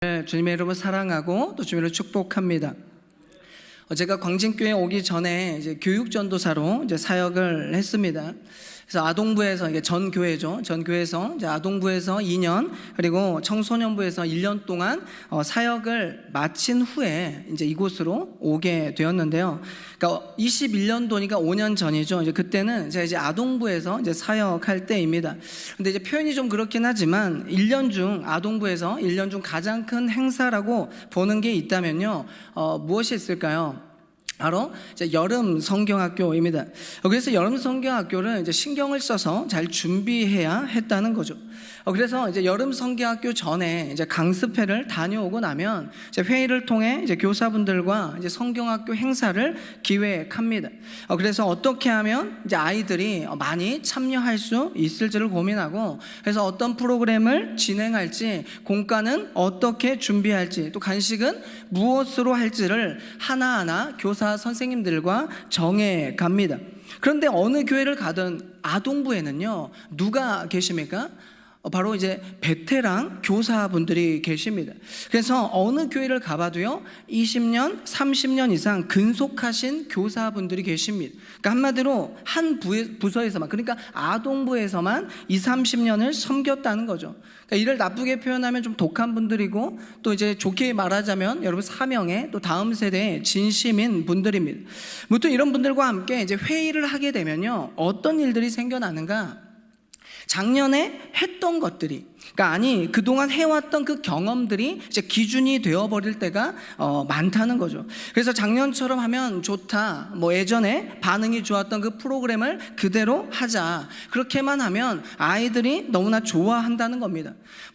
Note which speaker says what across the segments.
Speaker 1: 주님의 이름을 사랑하고 또 주님을 축복합니다. 제가 광진교회 오기 전에 이제 교육전도사로 이제 사역을 했습니다. 그래서 아동부에서 이게 전 교회죠. 전 교회에서 이제 아동부에서 2년 그리고 청소년부에서 1년 동안 사역을 마친 후에 이제 이곳으로 오게 되었는데요. 그러니까 21년도니까 5년 전이죠. 이제 그때는 제가 이제 아동부에서 이제 사역할 때입니다. 근데 이제 표현이 좀 그렇긴 하지만 1년 중 아동부에서 1년 중 가장 큰 행사라고 보는 게 있다면요. 무엇이 있을까요? 바로 이제 여름 성경학교입니다. 그래서 여름 성경학교를 이제 신경을 써서 잘 준비해야 했다는 거죠. 그래서 이제 여름 성경학교 전에 이제 강습회를 다녀오고 나면 이제 회의를 통해 이제 교사분들과 이제 성경학교 행사를 기획합니다. 그래서 어떻게 하면 이제 아이들이 많이 참여할 수 있을지를 고민하고, 그래서 어떤 프로그램을 진행할지, 공과는 어떻게 준비할지, 또 간식은 무엇으로 할지를 하나하나 교사 선생님들과 정해 갑니다. 그런데 어느 교회를 가든 아동부에는요, 누가 계십니까? 바로 이제 베테랑 교사분들이 계십니다. 그래서 어느 교회를 가봐도요 20년, 30년 이상 근속하신 교사분들이 계십니다. 그러니까 한마디로 한 부서에서만, 그러니까 아동부에서만 20, 30년을 섬겼다는 거죠. 그러니까 이를 나쁘게 표현하면 좀 독한 분들이고, 또 이제 좋게 말하자면 여러분 사명의 또 다음 세대의 진심인 분들입니다. 무튼 이런 분들과 함께 이제 회의를 하게 되면요, 어떤 일들이 생겨나는가? 작년에 했던 것들이, 그러니까 그동안 해왔던 그 경험들이 이제 기준이 되어버릴 때가 많다는 거죠. 그래서 작년처럼 하면 좋다, 예전에 반응이 좋았던 그 프로그램을 그대로 하자, 그렇게만 하면 아이들이 너무나 좋아한다는 겁니다.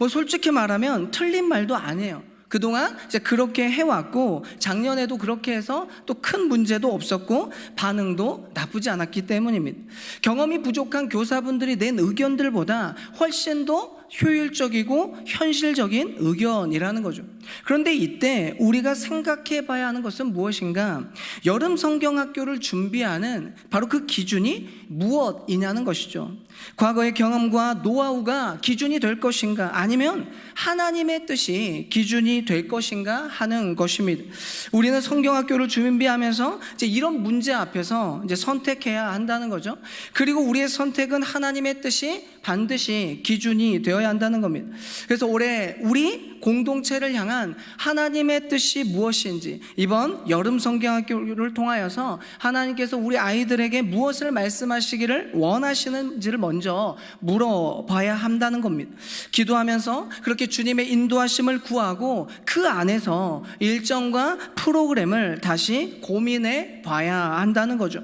Speaker 1: 솔직히 말하면 틀린 말도 아니에요. 그동안 이제 그렇게 해왔고, 작년에도 그렇게 해서 또 큰 문제도 없었고 반응도 나쁘지 않았기 때문입니다. 경험이 부족한 교사분들이 낸 의견들보다 훨씬 더 효율적이고 현실적인 의견이라는 거죠. 그런데 이때 우리가 생각해 봐야 하는 것은 무엇인가? 여름 성경학교를 준비하는 바로 그 기준이 무엇이냐는 것이죠. 과거의 경험과 노하우가 기준이 될 것인가, 아니면 하나님의 뜻이 기준이 될 것인가 하는 것입니다. 우리는 성경학교를 준비하면서 이제 이런 문제 앞에서 이제 선택해야 한다는 거죠. 그리고 우리의 선택은 하나님의 뜻이 반드시 기준이 되어야 한다는 겁니다. 그래서 올해 우리 공동체를 향한 하나님의 뜻이 무엇인지, 이번 여름 성경학교를 통하여서 하나님께서 우리 아이들에게 무엇을 말씀하시기를 원하시는지를 먼저 물어봐야 한다는 겁니다. 기도하면서 그렇게 주님의 인도하심을 구하고 그 안에서 일정과 프로그램을 다시 고민해 봐야 한다는 거죠.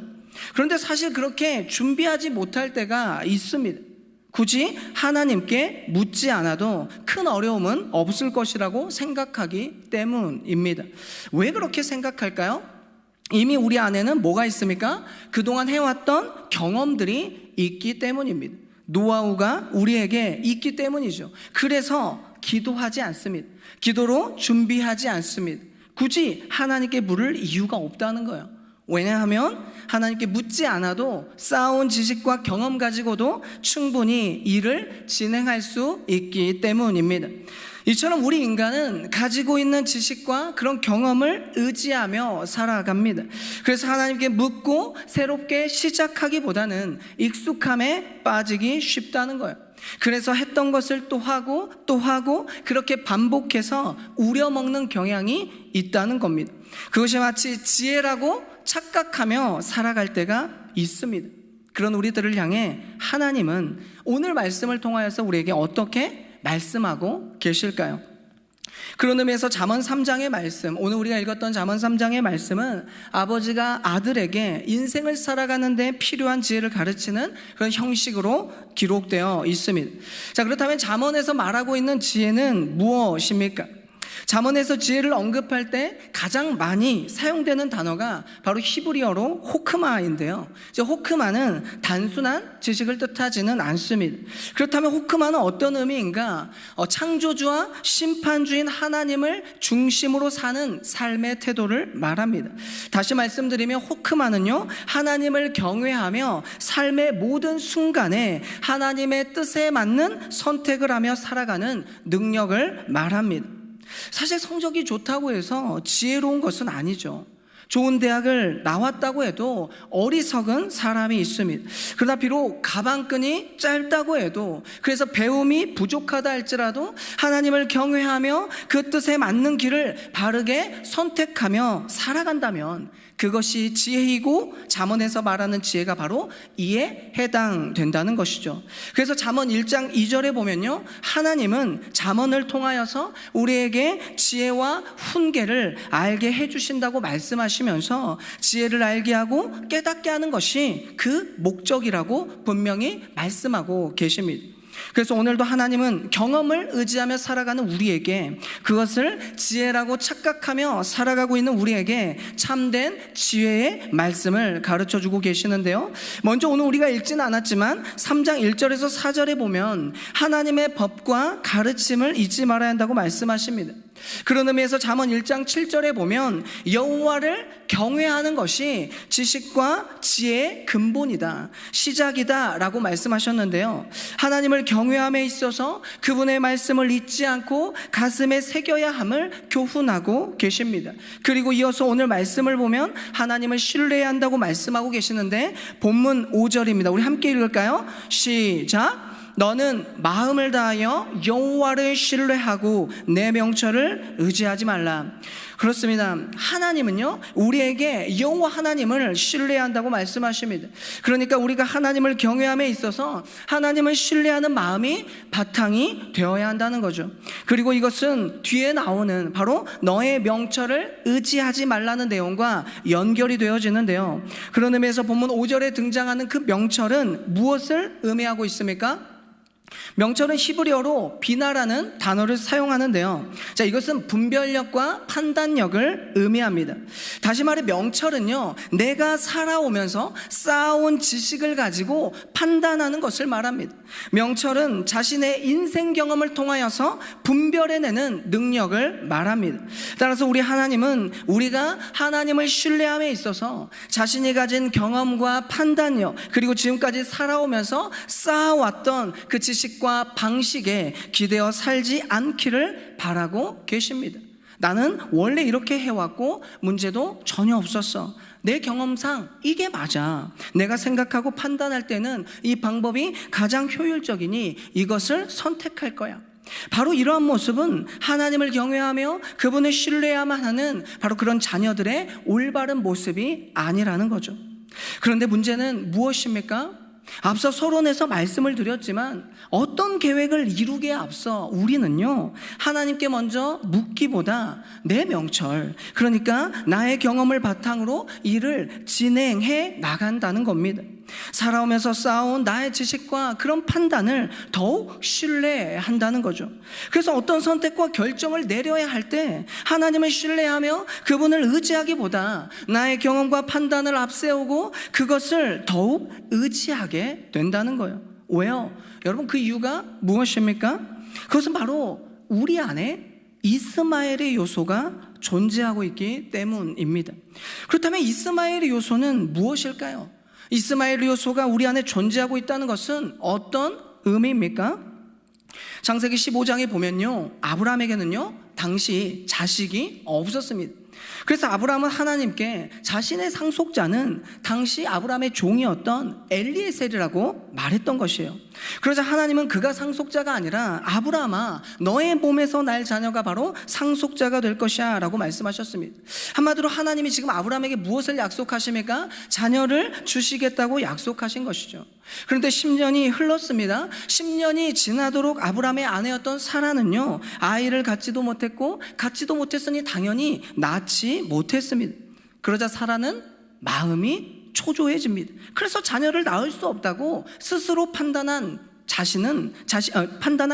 Speaker 1: 그런데 사실 그렇게 준비하지 못할 때가 있습니다. 굳이 하나님께 묻지 않아도 큰 어려움은 없을 것이라고 생각하기 때문입니다. 왜 그렇게 생각할까요? 이미 우리 안에는 뭐가 있습니까? 그동안 해왔던 경험들이 있기 때문입니다. 노하우가 우리에게 있기 때문이죠. 그래서 기도하지 않습니다. 기도로 준비하지 않습니다. 굳이 하나님께 물을 이유가 없다는 거예요. 왜냐하면 하나님께 묻지 않아도 쌓아온 지식과 경험 가지고도 충분히 일을 진행할 수 있기 때문입니다. 이처럼 우리 인간은 가지고 있는 지식과 그런 경험을 의지하며 살아갑니다. 그래서 하나님께 묻고 새롭게 시작하기보다는 익숙함에 빠지기 쉽다는 거예요. 그래서 했던 것을 또 하고 또 하고 그렇게 반복해서 우려먹는 경향이 있다는 겁니다. 그것이 마치 지혜라고 착각하며 살아갈 때가 있습니다. 그런 우리들을 향해 하나님은 오늘 말씀을 통하여서 우리에게 어떻게 말씀하고 계실까요? 그런 의미에서 잠언 3장의 말씀, 오늘 우리가 읽었던 잠언 3장의 말씀은 아버지가 아들에게 인생을 살아가는 데 필요한 지혜를 가르치는 그런 형식으로 기록되어 있습니다. 자, 그렇다면 잠언에서 말하고 있는 지혜는 무엇입니까? 잠언에서 지혜를 언급할 때 가장 많이 사용되는 단어가 바로 히브리어로 호크마인데요. 이제 호크마는 단순한 지식을 뜻하지는 않습니다. 그렇다면 호크마는 어떤 의미인가? 창조주와 심판주인 하나님을 중심으로 사는 삶의 태도를 말합니다. 다시 말씀드리면 호크마는요, 하나님을 경외하며 삶의 모든 순간에 하나님의 뜻에 맞는 선택을 하며 살아가는 능력을 말합니다. 사실 성적이 좋다고 해서 지혜로운 것은 아니죠. 좋은 대학을 나왔다고 해도 어리석은 사람이 있습니다. 그러나 비록 가방끈이 짧다고 해도, 그래서 배움이 부족하다 할지라도 하나님을 경외하며 그 뜻에 맞는 길을 바르게 선택하며 살아간다면 그것이 지혜이고, 잠언에서 말하는 지혜가 바로 이에 해당된다는 것이죠. 그래서 잠언 1장 2절에 보면요, 하나님은 잠언을 통하여서 우리에게 지혜와 훈계를 알게 해주신다고 말씀하시면서 지혜를 알게 하고 깨닫게 하는 것이 그 목적이라고 분명히 말씀하고 계십니다. 그래서 오늘도 하나님은 경험을 의지하며 살아가는 우리에게, 그것을 지혜라고 착각하며 살아가고 있는 우리에게 참된 지혜의 말씀을 가르쳐주고 계시는데요, 먼저 오늘 우리가 읽지는 않았지만 3장 1절에서 4절에 보면 하나님의 법과 가르침을 잊지 말아야 한다고 말씀하십니다. 그런 의미에서 잠언 1장 7절에 보면 여호와를 경외하는 것이 지식과 지혜의 근본이다, 시작이다 라고 말씀하셨는데요, 하나님을 경외함에 있어서 그분의 말씀을 잊지 않고 가슴에 새겨야 함을 교훈하고 계십니다. 그리고 이어서 오늘 말씀을 보면 하나님을 신뢰해야 한다고 말씀하고 계시는데, 본문 5절입니다. 우리 함께 읽을까요? 시작. 너는 마음을 다하여 여호와를 신뢰하고 내 명철을 의지하지 말라. 그렇습니다. 하나님은요, 우리에게 여호와 하나님을 신뢰해야 한다고 말씀하십니다. 그러니까 우리가 하나님을 경외함에 있어서 하나님을 신뢰하는 마음이 바탕이 되어야 한다는 거죠. 그리고 이것은 뒤에 나오는 바로 너의 명철을 의지하지 말라는 내용과 연결이 되어지는데요, 그런 의미에서 본문 5절에 등장하는 그 명철은 무엇을 의미하고 있습니까? 명철은 히브리어로 비나라는 단어를 사용하는데요, 자, 이것은 분별력과 판단력을 의미합니다. 다시 말해 명철은요, 내가 살아오면서 쌓아온 지식을 가지고 판단하는 것을 말합니다. 명철은 자신의 인생 경험을 통하여서 분별해내는 능력을 말합니다. 따라서 우리 하나님은 우리가 하나님을 신뢰함에 있어서 자신이 가진 경험과 판단력, 그리고 지금까지 살아오면서 쌓아왔던 그 지식과 방식에 기대어 살지 않기를 바라고 계십니다. 나는 원래 이렇게 해왔고 문제도 전혀 없었어. 내 경험상 이게 맞아. 내가 생각하고 판단할 때는 이 방법이 가장 효율적이니 이것을 선택할 거야. 바로 이러한 모습은 하나님을 경외하며 그분을 신뢰해야만 하는 바로 그런 자녀들의 올바른 모습이 아니라는 거죠. 그런데 문제는 무엇입니까? 앞서 서론에서 말씀을 드렸지만 어떤 계획을 이루기에 앞서 우리는요, 하나님께 먼저 묻기보다 내 명철, 그러니까 나의 경험을 바탕으로 일을 진행해 나간다는 겁니다. 살아오면서 쌓아온 나의 지식과 그런 판단을 더욱 신뢰한다는 거죠. 그래서 어떤 선택과 결정을 내려야 할 때 하나님을 신뢰하며 그분을 의지하기보다 나의 경험과 판단을 앞세우고 그것을 더욱 의지하게 된다는 거예요. 왜요? 여러분, 그 이유가 무엇입니까? 그것은 바로 우리 안에 이스마엘의 요소가 존재하고 있기 때문입니다. 그렇다면 이스마엘의 요소는 무엇일까요? 이스마엘 요소가 우리 안에 존재하고 있다는 것은 어떤 의미입니까? 창세기 15장에 보면요, 아브라함에게는요, 당시 자식이 없었습니다. 그래서 아브라함은 하나님께 자신의 상속자는 당시 아브라함의 종이었던 엘리에셀이라고 말했던 것이에요. 그러자 하나님은 그가 상속자가 아니라 아브라함아, 너의 몸에서 날 자녀가 바로 상속자가 될 것이야 라고 말씀하셨습니다. 한마디로 하나님이 지금 아브라함에게 무엇을 약속하십니까? 자녀를 주시겠다고 약속하신 것이죠. 그런데 10년이 흘렀습니다. 10년이 지나도록 아브라함의 아내였던 사라는요, 아이를 갖지도 못했고 갖지도 못했으니 당연히 낳지 못했습니다. 그러자 사라는 마음이 초조해집니다. 그래서 자녀를 낳을 수 없다고 스스로 판단한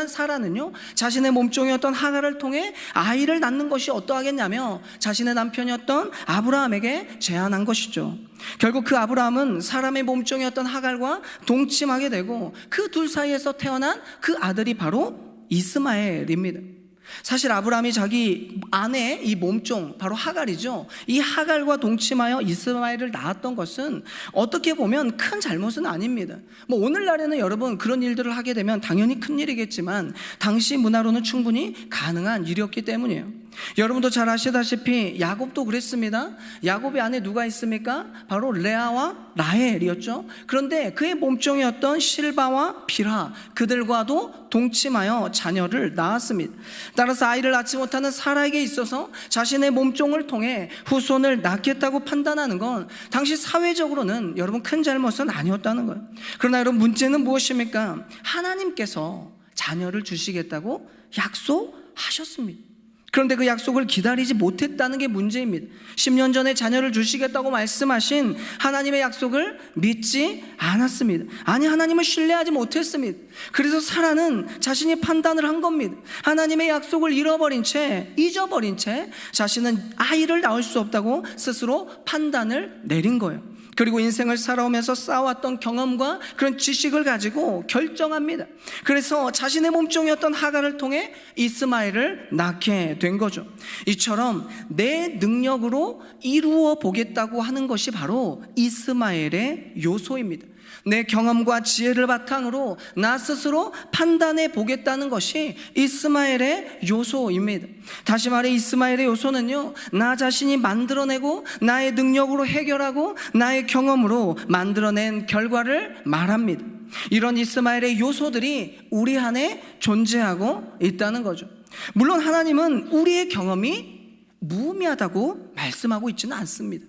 Speaker 1: 사라는요, 자신의 몸종이었던 하갈을 통해 아이를 낳는 것이 어떠하겠냐며 자신의 남편이었던 아브라함에게 제안한 것이죠. 결국 그 아브라함은 사람의 몸종이었던 하갈과 동침하게 되고 그 둘 사이에서 태어난 그 아들이 바로 이스마엘입니다. 사실 아브라함이 자기 아내 이 몸종 바로 하갈이죠. 이 하갈과 동침하여 이스마엘을 낳았던 것은 어떻게 보면 큰 잘못은 아닙니다. 뭐 오늘날에는 여러분 그런 일들을 하게 되면 당연히 큰 일이겠지만 당시 문화로는 충분히 가능한 일이었기 때문이에요. 여러분도 잘 아시다시피 야곱도 그랬습니다. 야곱의 안에 누가 있습니까? 바로 레아와 라헬이었죠. 그런데 그의 몸종이었던 실바와 빌하, 그들과도 동침하여 자녀를 낳았습니다. 따라서 아이를 낳지 못하는 사라에게 있어서 자신의 몸종을 통해 후손을 낳겠다고 판단하는 건 당시 사회적으로는 여러분 큰 잘못은 아니었다는 거예요. 그러나 여러분 문제는 무엇입니까? 하나님께서 자녀를 주시겠다고 약속하셨습니다. 그런데 그 약속을 기다리지 못했다는 게 문제입니다. 10년 전에 자녀를 주시겠다고 말씀하신 하나님의 약속을 믿지 않았습니다. 아니, 하나님을 신뢰하지 못했습니다. 그래서 사라는 자신이 판단을 한 겁니다. 하나님의 약속을 잊어버린 채 자신은 아이를 낳을 수 없다고 스스로 판단을 내린 거예요. 그리고 인생을 살아오면서 쌓아왔던 경험과 그런 지식을 가지고 결정합니다. 그래서 자신의 몸종이었던 하갈을 통해 이스마엘을 낳게 된 거죠. 이처럼 내 능력으로 이루어 보겠다고 하는 것이 바로 이스마엘의 요소입니다. 내 경험과 지혜를 바탕으로 나 스스로 판단해 보겠다는 것이 이스마엘의 요소입니다. 다시 말해 이스마엘의 요소는요, 나 자신이 만들어내고 나의 능력으로 해결하고 나의 경험으로 만들어낸 결과를 말합니다. 이런 이스마엘의 요소들이 우리 안에 존재하고 있다는 거죠. 물론 하나님은 우리의 경험이 무의미하다고 말씀하고 있지는 않습니다.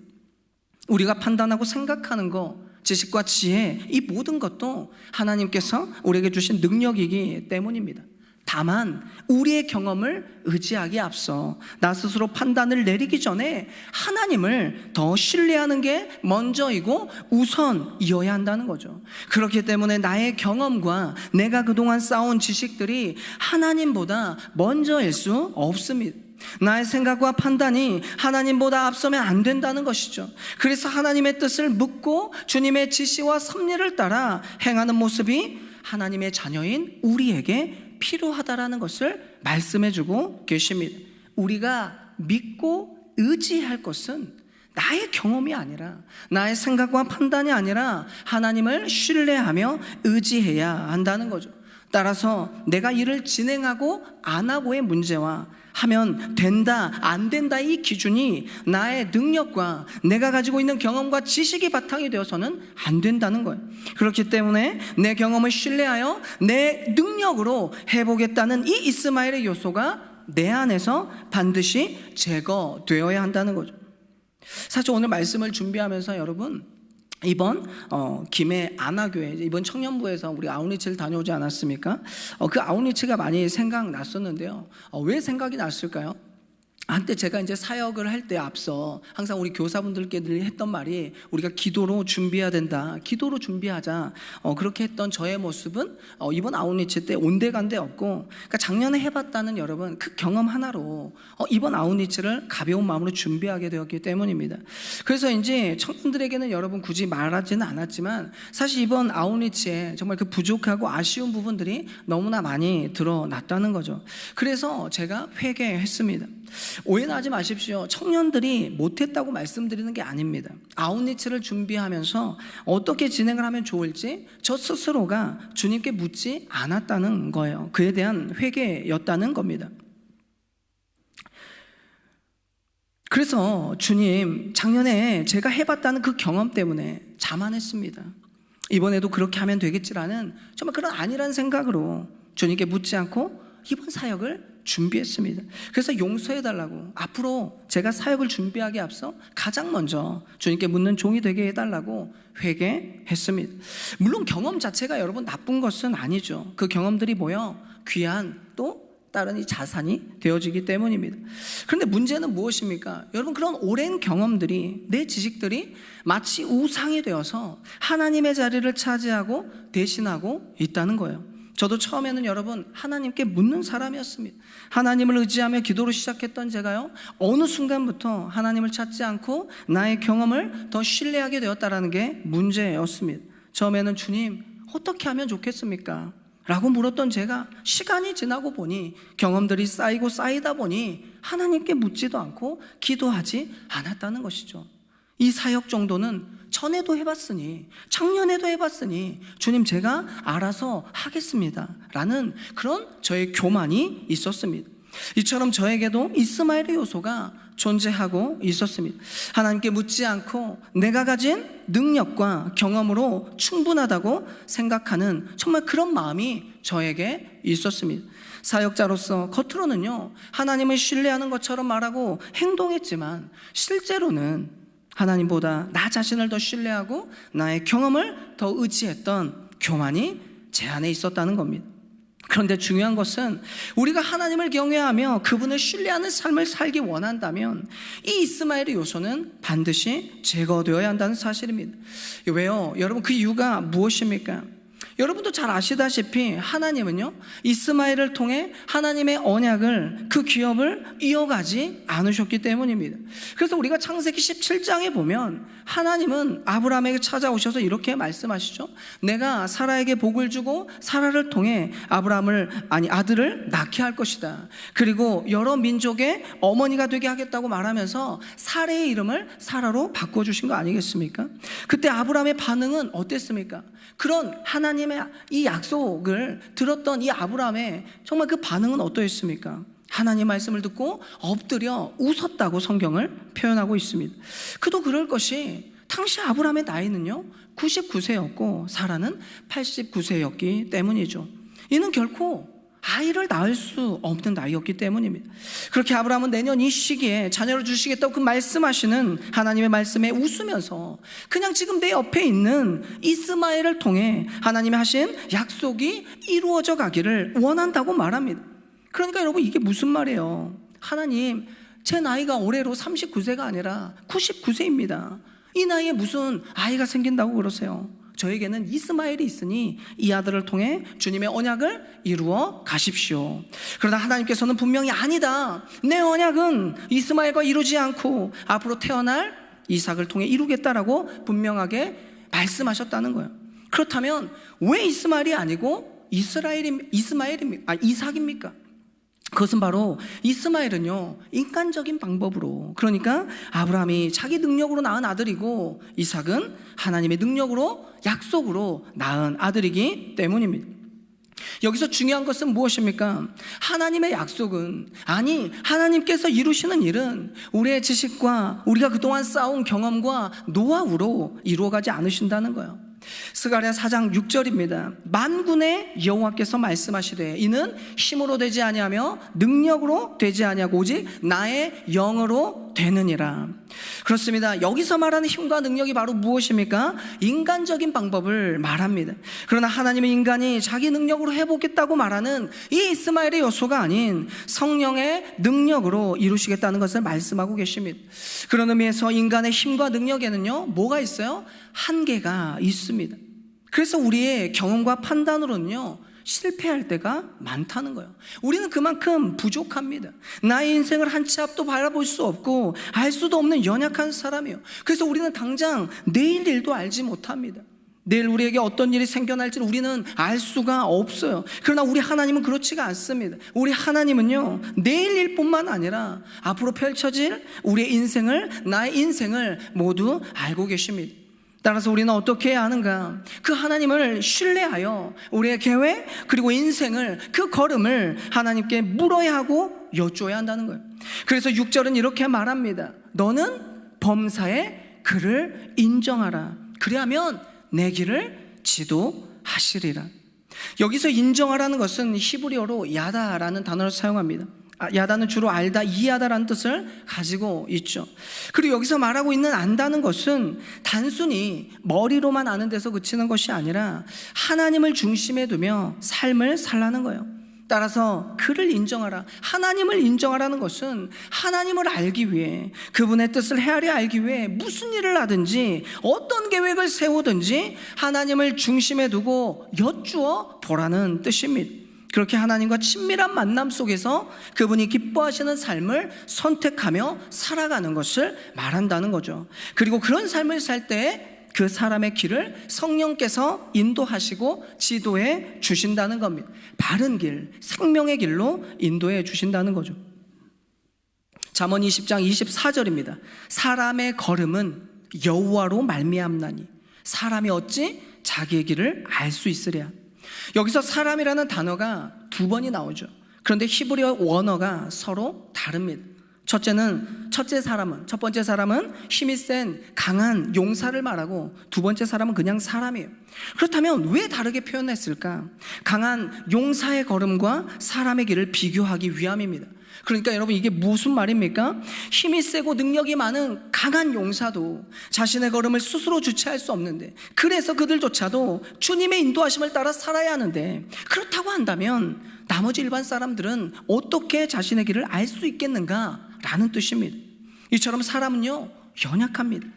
Speaker 1: 우리가 판단하고 생각하는 거, 지식과 지혜, 이 모든 것도 하나님께서 우리에게 주신 능력이기 때문입니다. 다만 우리의 경험을 의지하기에 앞서 나 스스로 판단을 내리기 전에 하나님을 더 신뢰하는 게 먼저이고 우선이어야 한다는 거죠. 그렇기 때문에 나의 경험과 내가 그동안 쌓아온 지식들이 하나님보다 먼저일 수 없습니다. 나의 생각과 판단이 하나님보다 앞서면 안 된다는 것이죠. 그래서 하나님의 뜻을 묻고 주님의 지시와 섭리를 따라 행하는 모습이 하나님의 자녀인 우리에게 필요하다라는 것을 말씀해주고 계십니다. 우리가 믿고 의지할 것은 나의 경험이 아니라, 나의 생각과 판단이 아니라 하나님을 신뢰하며 의지해야 한다는 거죠. 따라서 내가 일을 진행하고 안 하고의 문제와 하면 된다, 안 된다, 이 기준이 나의 능력과 내가 가지고 있는 경험과 지식이 바탕이 되어서는 안 된다는 거예요. 그렇기 때문에 내 경험을 신뢰하여 내 능력으로 해보겠다는 이 이스마엘의 요소가 내 안에서 반드시 제거되어야 한다는 거죠. 사실 오늘 말씀을 준비하면서 여러분, 이번 김해 안화교회 이번 청년부에서 우리 아웃리치를 다녀오지 않았습니까? 그 아웃리치가 많이 생각났었는데요. 왜 생각이 났을까요? 한때 제가 이제 사역을 할 때 앞서 항상 우리 교사분들께 늘 했던 말이, 우리가 기도로 준비해야 된다, 기도로 준비하자. 그렇게 했던 저의 모습은 이번 아웃리치 때 온데간데 없고, 그러니까 작년에 해봤다는 여러분 그 경험 하나로 이번 아웃리치를 가벼운 마음으로 준비하게 되었기 때문입니다. 그래서 이제 청년들에게는 여러분 굳이 말하지는 않았지만 사실 이번 아웃리치에 정말 그 부족하고 아쉬운 부분들이 너무나 많이 드러났다는 거죠. 그래서 제가 회개했습니다. 오해는 하지 마십시오. 청년들이 못했다고 말씀드리는 게 아닙니다. 아웃리치를 준비하면서 어떻게 진행을 하면 좋을지 저 스스로가 주님께 묻지 않았다는 거예요. 그에 대한 회개였다는 겁니다. 그래서 주님, 작년에 제가 해봤다는 그 경험 때문에 자만했습니다. 이번에도 그렇게 하면 되겠지라는 정말 그런 아니란 생각으로 주님께 묻지 않고 이번 사역을 준비했습니다. 그래서 용서해달라고, 앞으로 제가 사역을 준비하기에 앞서 가장 먼저 주님께 묻는 종이 되게 해달라고 회개했습니다. 물론 경험 자체가 여러분 나쁜 것은 아니죠. 그 경험들이 모여 귀한 또 다른 이 자산이 되어지기 때문입니다. 그런데 문제는 무엇입니까? 여러분, 그런 오랜 경험들이, 내 지식들이 마치 우상이 되어서 하나님의 자리를 차지하고 대신하고 있다는 거예요. 저도 처음에는 여러분 하나님께 묻는 사람이었습니다. 하나님을 의지하며 기도를 시작했던 제가요, 어느 순간부터 하나님을 찾지 않고 나의 경험을 더 신뢰하게 되었다는 게 문제였습니다. 처음에는 주님, 어떻게 하면 좋겠습니까? 라고 물었던 제가 시간이 지나고 보니, 경험들이 쌓이고 쌓이다 보니 하나님께 묻지도 않고 기도하지 않았다는 것이죠. 이 사역 정도는 전에도 해봤으니, 작년에도 해봤으니 주님 제가 알아서 하겠습니다 라는 그런 저의 교만이 있었습니다. 이처럼 저에게도 이스마엘의 요소가 존재하고 있었습니다. 하나님께 묻지 않고 내가 가진 능력과 경험으로 충분하다고 생각하는 정말 그런 마음이 저에게 있었습니다. 사역자로서 겉으로는요 하나님을 신뢰하는 것처럼 말하고 행동했지만, 실제로는 하나님보다 나 자신을 더 신뢰하고 나의 경험을 더 의지했던 교만이 제 안에 있었다는 겁니다. 그런데 중요한 것은 우리가 하나님을 경외하며 그분을 신뢰하는 삶을 살기 원한다면 이 이스마엘의 요소는 반드시 제거되어야 한다는 사실입니다. 왜요? 여러분, 그 이유가 무엇입니까? 여러분도 잘 아시다시피 하나님은요 이스마엘을 통해 하나님의 언약을, 그 기업을 이어가지 않으셨기 때문입니다. 그래서 우리가 창세기 17장에 보면 하나님은 아브라함에게 찾아오셔서 이렇게 말씀하시죠. 내가 사라에게 복을 주고 사라를 통해 아들을 낳게 할 것이다. 그리고 여러 민족의 어머니가 되게 하겠다고 말하면서 사라의 이름을 사라로 바꿔주신 거 아니겠습니까? 그때 아브라함의 반응은 어땠습니까? 그런 하나님의 이 약속을 들었던 이 아브라함의 정말 그 반응은 어떠했습니까? 하나님 말씀을 듣고 엎드려 웃었다고 성경을 표현하고 있습니다. 그도 그럴 것이, 당시 아브라함의 나이는요 99세였고 사라는 89세였기 때문이죠. 이는 결코 아이를 낳을 수 없는 나이였기 때문입니다. 그렇게 아브라함은 내년 이 시기에 자녀를 주시겠다고 그 말씀하시는 하나님의 말씀에 웃으면서 그냥 지금 내 옆에 있는 이스마엘을 통해 하나님이 하신 약속이 이루어져 가기를 원한다고 말합니다. 그러니까 여러분, 이게 무슨 말이에요? 하나님, 제 나이가 올해로 39세가 아니라 99세입니다. 이 나이에 무슨 아이가 생긴다고 그러세요? 저에게는 이스마엘이 있으니 이 아들을 통해 주님의 언약을 이루어 가십시오. 그러나 하나님께서는 분명히 아니다, 내 언약은 이스마엘과 이루지 않고 앞으로 태어날 이삭을 통해 이루겠다라고 분명하게 말씀하셨다는 거예요. 그렇다면 왜 이스마엘이 아니고 이삭입니까? 그것은 바로 이스마엘은요 인간적인 방법으로, 그러니까 아브라함이 자기 능력으로 낳은 아들이고 이삭은 하나님의 능력으로, 약속으로 낳은 아들이기 때문입니다. 여기서 중요한 것은 무엇입니까? 하나님의 약속은, 아니 하나님께서 이루시는 일은 우리의 지식과 우리가 그동안 쌓아온 경험과 노하우로 이루어가지 않으신다는 거예요. 스가랴 4장 6절입니다. 만군의 여호와께서 말씀하시되 이는 힘으로 되지 아니하며 능력으로 되지 아니하고 오직 나의 영으로 되느니라. 그렇습니다. 여기서 말하는 힘과 능력이 바로 무엇입니까? 인간적인 방법을 말합니다. 그러나 하나님은 인간이 자기 능력으로 해보겠다고 말하는 이 이스마엘의 요소가 아닌 성령의 능력으로 이루시겠다는 것을 말씀하고 계십니다. 그런 의미에서 인간의 힘과 능력에는요 뭐가 있어요? 한계가 있습니다. 그래서 우리의 경험과 판단으로는요 실패할 때가 많다는 거예요. 우리는 그만큼 부족합니다. 나의 인생을 한 치 앞도 바라볼 수 없고 알 수도 없는 연약한 사람이에요. 그래서 우리는 당장 내일 일도 알지 못합니다. 내일 우리에게 어떤 일이 생겨날지를 우리는 알 수가 없어요. 그러나 우리 하나님은 그렇지가 않습니다. 우리 하나님은요 내일 일뿐만 아니라 앞으로 펼쳐질 우리의 인생을, 나의 인생을 모두 알고 계십니다. 따라서 우리는 어떻게 해야 하는가? 그 하나님을 신뢰하여 우리의 계획 그리고 인생을, 그 걸음을 하나님께 물어야 하고 여쭈어야 한다는 거예요. 그래서 6절은 이렇게 말합니다. 너는 범사의 그를 인정하라. 그리하면 내 길을 지도하시리라. 여기서 인정하라는 것은 히브리어로 야다라는 단어를 사용합니다. 야다는 주로 알다, 이해하다라는 뜻을 가지고 있죠. 그리고 여기서 말하고 있는 안다는 것은 단순히 머리로만 아는 데서 그치는 것이 아니라 하나님을 중심에 두며 삶을 살라는 거예요. 따라서 그를 인정하라, 하나님을 인정하라는 것은 하나님을 알기 위해, 그분의 뜻을 헤아려 알기 위해 무슨 일을 하든지 어떤 계획을 세우든지 하나님을 중심에 두고 여쭈어 보라는 뜻입니다. 그렇게 하나님과 친밀한 만남 속에서 그분이 기뻐하시는 삶을 선택하며 살아가는 것을 말한다는 거죠. 그리고 그런 삶을 살 때 그 사람의 길을 성령께서 인도하시고 지도해 주신다는 겁니다. 바른 길, 생명의 길로 인도해 주신다는 거죠. 잠언 20장 24절입니다. 사람의 걸음은 여호와로 말미암나니 사람이 어찌 자기의 길을 알 수 있으랴. 여기서 사람이라는 단어가 두 번이 나오죠. 그런데 히브리어 원어가 서로 다릅니다. 첫 번째 사람은 힘이 센 강한 용사를 말하고 두 번째 사람은 그냥 사람이에요. 그렇다면 왜 다르게 표현했을까? 강한 용사의 걸음과 사람의 길을 비교하기 위함입니다. 그러니까 여러분, 이게 무슨 말입니까? 힘이 세고 능력이 많은 강한 용사도 자신의 걸음을 스스로 주체할 수 없는데, 그래서 그들조차도 주님의 인도하심을 따라 살아야 하는데, 그렇다고 한다면 나머지 일반 사람들은 어떻게 자신의 길을 알 수 있겠는가? 라는 뜻입니다. 이처럼 사람은요, 연약합니다.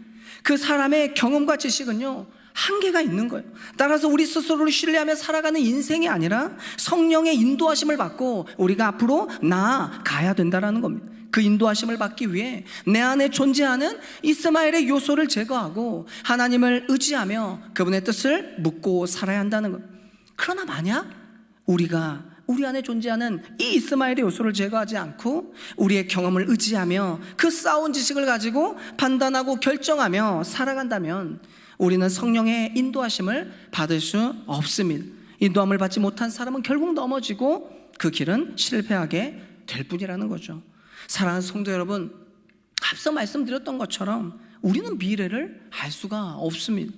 Speaker 1: 그 사람의 경험과 지식은요, 한계가 있는 거예요. 따라서 우리 스스로를 신뢰하며 살아가는 인생이 아니라 성령의 인도하심을 받고 우리가 앞으로 나아가야 된다는 겁니다. 그 인도하심을 받기 위해 내 안에 존재하는 이스마엘의 요소를 제거하고 하나님을 의지하며 그분의 뜻을 묻고 살아야 한다는 겁니다. 그러나 만약 우리가 우리 안에 존재하는 이 이스마엘의 요소를 제거하지 않고 우리의 경험을 의지하며 그 쌓아온 지식을 가지고 판단하고 결정하며 살아간다면 우리는 성령의 인도하심을 받을 수 없습니다. 인도함을 받지 못한 사람은 결국 넘어지고 그 길은 실패하게 될 뿐이라는 거죠. 사랑하는 성도 여러분, 앞서 말씀드렸던 것처럼 우리는 미래를 알 수가 없습니다.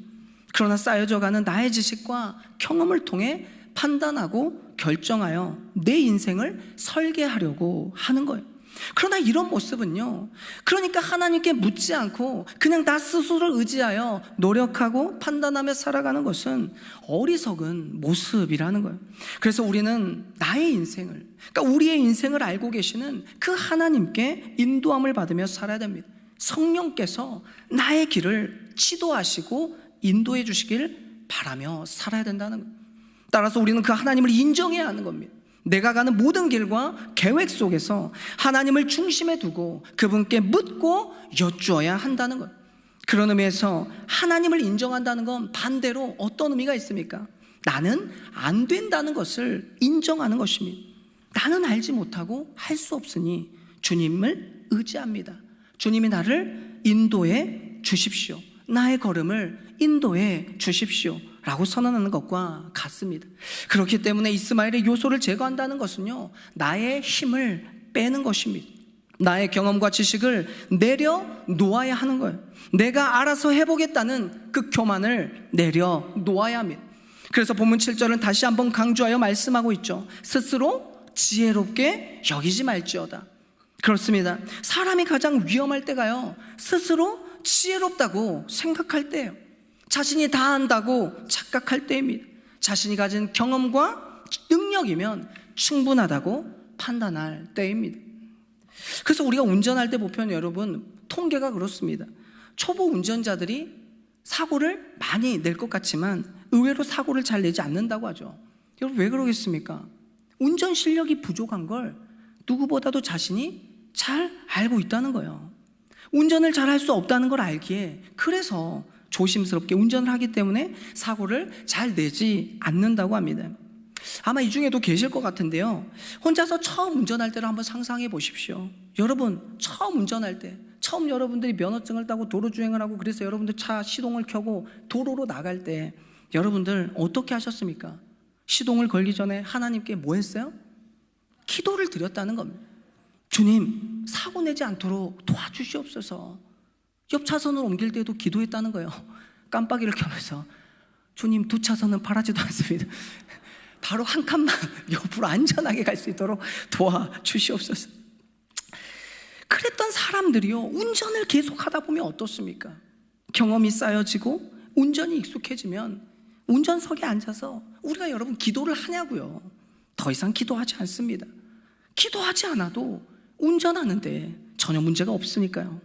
Speaker 1: 그러나 쌓여져가는 나의 지식과 경험을 통해 판단하고 결정하여 내 인생을 설계하려고 하는 거예요. 그러나 이런 모습은요, 그러니까 하나님께 묻지 않고 그냥 나 스스로를 의지하여 노력하고 판단하며 살아가는 것은 어리석은 모습이라는 거예요. 그래서 우리는 나의 인생을, 그러니까 우리의 인생을 알고 계시는 그 하나님께 인도함을 받으며 살아야 됩니다. 성령께서 나의 길을 지도하시고 인도해 주시길 바라며 살아야 된다는 거예요. 따라서 우리는 그 하나님을 인정해야 하는 겁니다. 내가 가는 모든 길과 계획 속에서 하나님을 중심에 두고 그분께 묻고 여쭈어야 한다는 것. 그런 의미에서 하나님을 인정한다는 건 반대로 어떤 의미가 있습니까? 나는 안 된다는 것을 인정하는 것입니다. 나는 알지 못하고 할 수 없으니 주님을 의지합니다. 주님이 나를 인도해 주십시오. 나의 걸음을 인도해 주십시오 라고 선언하는 것과 같습니다. 그렇기 때문에 이스마엘의 요소를 제거한다는 것은요, 나의 힘을 빼는 것입니다. 나의 경험과 지식을 내려놓아야 하는 거예요. 내가 알아서 해보겠다는 그 교만을 내려놓아야 합니다. 그래서 본문 7절은 다시 한번 강조하여 말씀하고 있죠. 스스로 지혜롭게 여기지 말지어다. 그렇습니다. 사람이 가장 위험할 때가요, 스스로 지혜롭다고 생각할 때예요. 자신이 다 안다고 착각할 때입니다. 자신이 가진 경험과 능력이면 충분하다고 판단할 때입니다. 그래서 우리가 운전할 때 보면 여러분, 통계가 그렇습니다. 초보 운전자들이 사고를 많이 낼 것 같지만 의외로 사고를 잘 내지 않는다고 하죠. 여러분, 왜 그러겠습니까? 운전 실력이 부족한 걸 누구보다도 자신이 잘 알고 있다는 거예요. 운전을 잘 할 수 없다는 걸 알기에 그래서 조심스럽게 운전을 하기 때문에 사고를 잘 내지 않는다고 합니다. 아마 이 중에도 계실 것 같은데요, 혼자서 처음 운전할 때를 한번 상상해 보십시오. 여러분, 처음 운전할 때, 처음 여러분들이 면허증을 따고 도로 주행을 하고 그래서 여러분들 차 시동을 켜고 도로로 나갈 때 여러분들 어떻게 하셨습니까? 시동을 걸기 전에 하나님께 뭐 했어요? 기도를 드렸다는 겁니다. 주님, 사고 내지 않도록 도와주시옵소서. 옆 차선을 옮길 때도 기도했다는 거예요. 깜빡이를 켜면서 주님, 2차선은 바라지도 않습니다. 바로 한 칸만 옆으로 안전하게 갈 수 있도록 도와주시옵소서. 그랬던 사람들이요, 운전을 계속 하다 보면 어떻습니까? 경험이 쌓여지고 운전이 익숙해지면 운전석에 앉아서 우리가 여러분 기도를 하냐고요? 더 이상 기도하지 않습니다. 기도하지 않아도 운전하는데 전혀 문제가 없으니까요.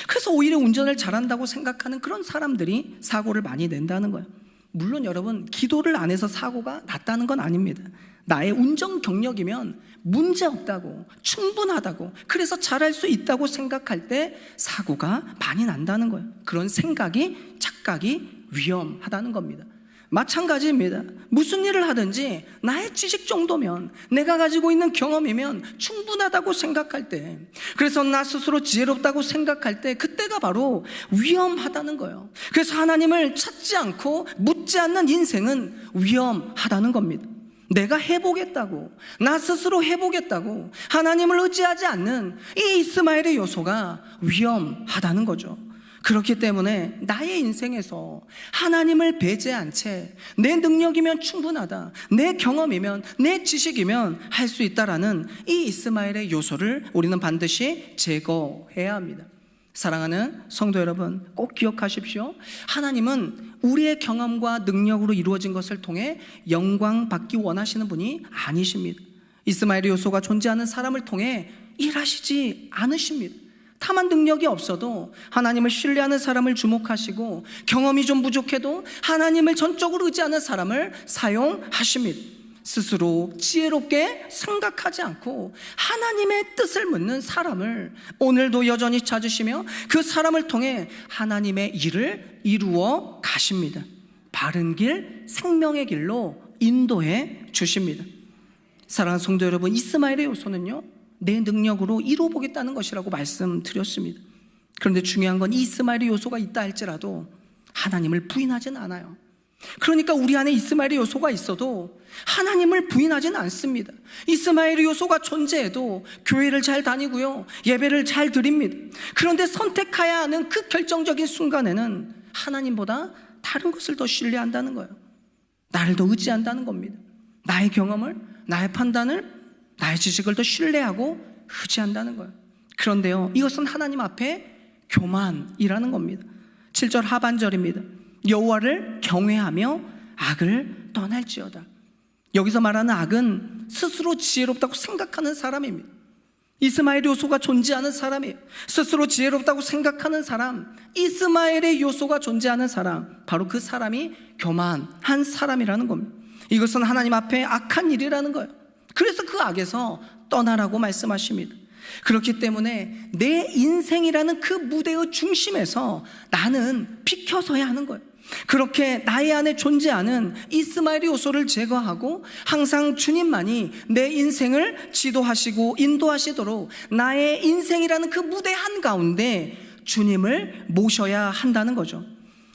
Speaker 1: 그래서 오히려 운전을 잘한다고 생각하는 그런 사람들이 사고를 많이 낸다는 거예요. 물론 여러분, 기도를 안 해서 사고가 났다는 건 아닙니다. 나의 운전 경력이면 문제없다고, 충분하다고, 그래서 잘할 수 있다고 생각할 때 사고가 많이 난다는 거예요. 그런 생각이, 착각이 위험하다는 겁니다. 마찬가지입니다. 무슨 일을 하든지 나의 지식 정도면, 내가 가지고 있는 경험이면 충분하다고 생각할 때, 그래서 나 스스로 지혜롭다고 생각할 때, 그때가 바로 위험하다는 거예요. 그래서 하나님을 찾지 않고 묻지 않는 인생은 위험하다는 겁니다. 내가 해보겠다고, 나 스스로 해보겠다고 하나님을 의지하지 않는 이 이스마엘의 요소가 위험하다는 거죠. 그렇기 때문에 나의 인생에서 하나님을 배제한 채 내 능력이면 충분하다, 내 경험이면, 내 지식이면 할 수 있다라는 이 이스마엘의 요소를 우리는 반드시 제거해야 합니다. 사랑하는 성도 여러분, 꼭 기억하십시오. 하나님은 우리의 경험과 능력으로 이루어진 것을 통해 영광 받기 원하시는 분이 아니십니다. 이스마엘의 요소가 존재하는 사람을 통해 일하시지 않으십니다. 다만 능력이 없어도 하나님을 신뢰하는 사람을 주목하시고, 경험이 좀 부족해도 하나님을 전적으로 의지하는 사람을 사용하십니다. 스스로 지혜롭게 생각하지 않고 하나님의 뜻을 묻는 사람을 오늘도 여전히 찾으시며 그 사람을 통해 하나님의 일을 이루어 가십니다. 바른 길, 생명의 길로 인도해 주십니다. 사랑하는 성도 여러분, 이스마엘의 요소는요, 내 능력으로 이루어보겠다는 것이라고 말씀드렸습니다. 그런데 중요한 건 이스마엘의 요소가 있다 할지라도 하나님을 부인하지는 않아요. 그러니까 우리 안에 이스마엘의 요소가 있어도 하나님을 부인하지는 않습니다. 이스마엘의 요소가 존재해도 교회를 잘 다니고요, 예배를 잘 드립니다. 그런데 선택해야 하는 그 결정적인 순간에는 하나님보다 다른 것을 더 신뢰한다는 거예요. 나를 더 의지한다는 겁니다. 나의 경험을, 나의 판단을, 나의 지식을 더 신뢰하고 의지한다는 거예요. 그런데요, 이것은 하나님 앞에 교만이라는 겁니다. 7절 하반절입니다. 여호와를 경외하며 악을 떠날지어다. 여기서 말하는 악은 스스로 지혜롭다고 생각하는 사람입니다. 이스마엘의 요소가 존재하는 사람이에요. 스스로 지혜롭다고 생각하는 사람, 이스마엘의 요소가 존재하는 사람, 바로 그 사람이 교만한 사람이라는 겁니다. 이것은 하나님 앞에 악한 일이라는 거예요. 그래서 그 악에서 떠나라고 말씀하십니다. 그렇기 때문에 내 인생이라는 그 무대의 중심에서 나는 비켜서야 하는 거예요. 그렇게 나의 안에 존재하는 이스마엘의 요소를 제거하고 항상 주님만이 내 인생을 지도하시고 인도하시도록 나의 인생이라는 그 무대 한가운데 주님을 모셔야 한다는 거죠.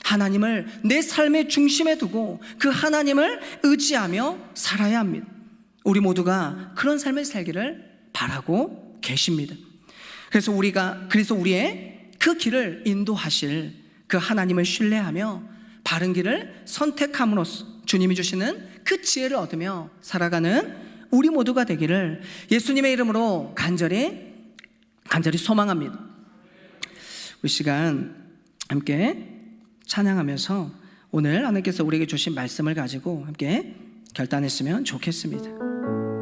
Speaker 1: 하나님을 내 삶의 중심에 두고 그 하나님을 의지하며 살아야 합니다. 우리 모두가 그런 삶을 살기를 바라고 계십니다. 그래서 우리의 그 길을 인도하실 그 하나님을 신뢰하며 바른 길을 선택함으로써 주님이 주시는 그 지혜를 얻으며 살아가는 우리 모두가 되기를 예수님의 이름으로 간절히 소망합니다. 이 시간 함께 찬양하면서 오늘 하나님께서 우리에게 주신 말씀을 가지고 함께 결단했으면 좋겠습니다.